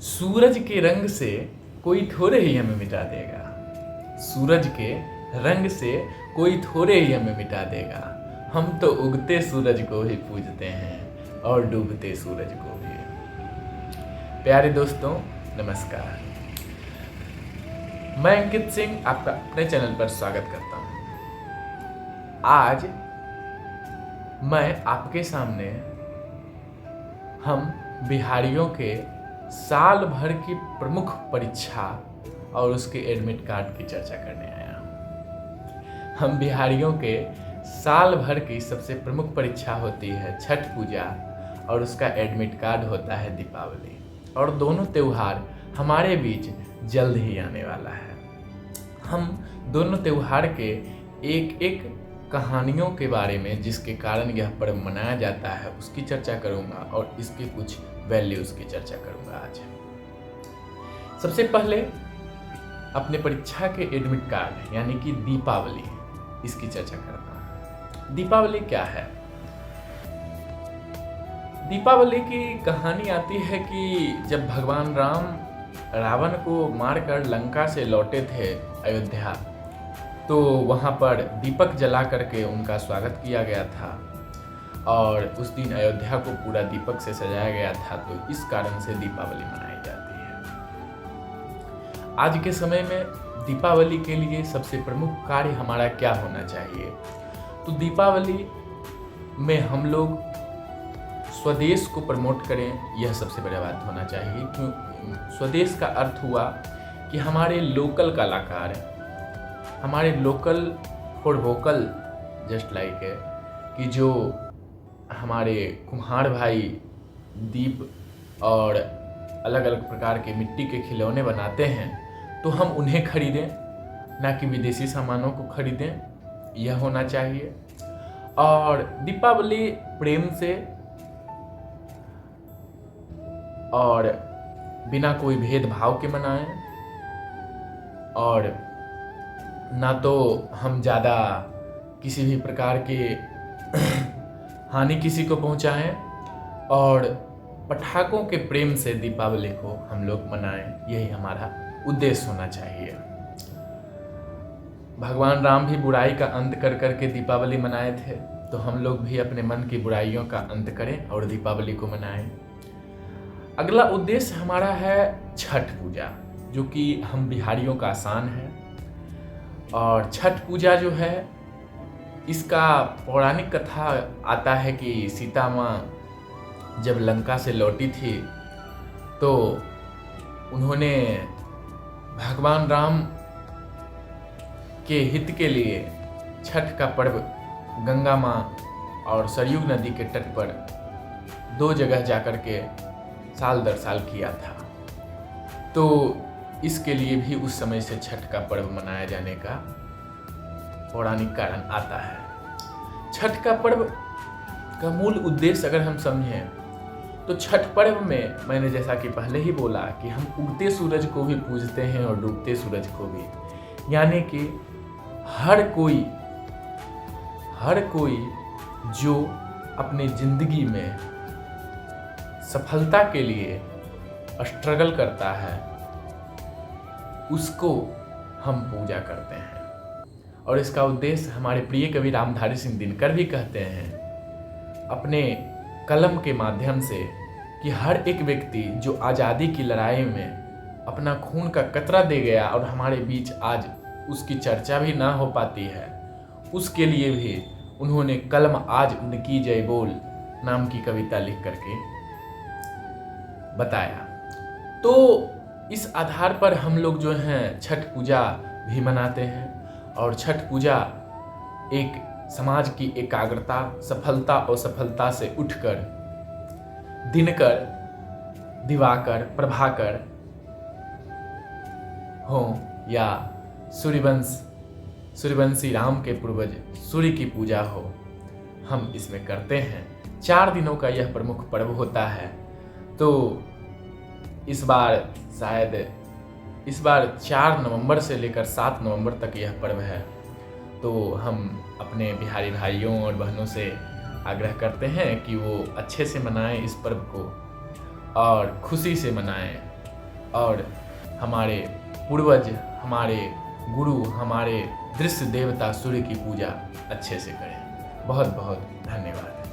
सूरज के रंग से कोई थोड़े ही हमें मिटा देगा। सूरज के रंग से कोई थोड़े ही हमें मिटा देगा। हम तो उगते सूरज को ही पूजते हैं और डूबते सूरज को भी। प्यारे दोस्तों, नमस्कार। मैं अंकित सिंह आपका अपने चैनल पर स्वागत करता हूं। आज मैं आपके सामने हम बिहारियों के साल भर की प्रमुख परीक्षा और उसके एडमिट कार्ड की चर्चा करने आया हूँ। हम बिहारियों के साल भर की सबसे प्रमुख परीक्षा होती है छठ पूजा और उसका एडमिट कार्ड होता है दीपावली। और दोनों त्यौहार हमारे बीच जल्द ही आने वाला है। हम दोनों त्यौहार के एक एक कहानियों के बारे में, जिसके कारण यह पर्व मनाया जाता है, उसकी चर्चा करूंगा और इसके कुछ वैल्यूज की चर्चा करूंगा आज। सबसे पहले अपने परीक्षा के एडमिट कार्ड यानी कि दीपावली, इसकी चर्चा करता हूं। दीपावली क्या है? दीपावली की कहानी आती है कि जब भगवान राम रावण को मारकर लंका से लौटे थे अयोध्या, तो वहाँ पर दीपक जला करके उनका स्वागत किया गया था और उस दिन अयोध्या को पूरा दीपक से सजाया गया था। तो इस कारण से दीपावली मनाई जाती है। आज के समय में दीपावली के लिए सबसे प्रमुख कार्य हमारा क्या होना चाहिए? तो दीपावली में हम लोग स्वदेश को प्रमोट करें, यह सबसे बड़ा बात होना चाहिए। क्यों? स्वदेश का अर्थ हुआ कि हमारे लोकल कलाकार, हमारे local for vocal, just like है कि जो हमारे कुम्हार भाई दीप और अलग अलग प्रकार के मिट्टी के खिलौने बनाते हैं, तो हम उन्हें खरीदें, ना कि विदेशी सामानों को खरीदें, यह होना चाहिए। और दीपावली प्रेम से और बिना कोई भेदभाव के मनाएं, और ना तो हम ज़्यादा किसी भी प्रकार के हानि किसी को पहुंचाएं, और पटाखों के प्रेम से दीपावली को हम लोग मनाएं, यही हमारा उद्देश्य होना चाहिए। भगवान राम भी बुराई का अंत कर करके दीपावली मनाए थे, तो हम लोग भी अपने मन की बुराइयों का अंत करें और दीपावली को मनाएं। अगला उद्देश्य हमारा है छठ पूजा, जो कि हम बिहारियों का आसान है। और छठ पूजा जो है, इसका पौराणिक कथा आता है कि सीता माँ जब लंका से लौटी थी, तो उन्होंने भगवान राम के हित के लिए छठ का पर्व गंगा माँ और सरयू नदी के तट पर 2 जगह जाकर के साल दर साल किया था। तो इसके लिए भी उस समय से छठ का पर्व मनाया जाने का पौराणिक कारण आता है। छठ का पर्व का मूल उद्देश्य अगर हम समझें, तो छठ पर्व में मैंने जैसा कि पहले ही बोला कि हम उगते सूरज को भी पूजते हैं और डूबते सूरज को भी। यानी कि हर कोई जो अपने जिंदगी में सफलता के लिए स्ट्रगल करता है, उसको हम पूजा करते हैं। और इसका उद्देश्य हमारे प्रिय कवि रामधारी सिंह दिनकर भी कहते हैं अपने कलम के माध्यम से कि हर एक व्यक्ति जो आज़ादी की लड़ाई में अपना खून का कतरा दे गया और हमारे बीच आज उसकी चर्चा भी ना हो पाती है, उसके लिए भी उन्होंने कलम आज उनकी जय बोल नाम की कविता लिख करके बताया। तो इस आधार पर हम लोग जो हैं छठ पूजा भी मनाते हैं। और छठ पूजा एक समाज की एकाग्रता, सफलता और सफलता से उठकर दिनकर, दिवाकर, प्रभाकर हो या सूर्यवंशी राम के पूर्वज सूर्य की पूजा हो, हम इसमें करते हैं। 4 दिनों का यह प्रमुख पर्व होता है। तो इस बार 4 नवंबर से लेकर 7 नवंबर तक यह पर्व है। तो हम अपने बिहारी भाइयों और बहनों से आग्रह करते हैं कि वो अच्छे से मनाएं इस पर्व को और खुशी से मनाएं। और हमारे पूर्वज, हमारे गुरु, हमारे दृश्य देवता सूर्य की पूजा अच्छे से करें। बहुत बहुत धन्यवाद।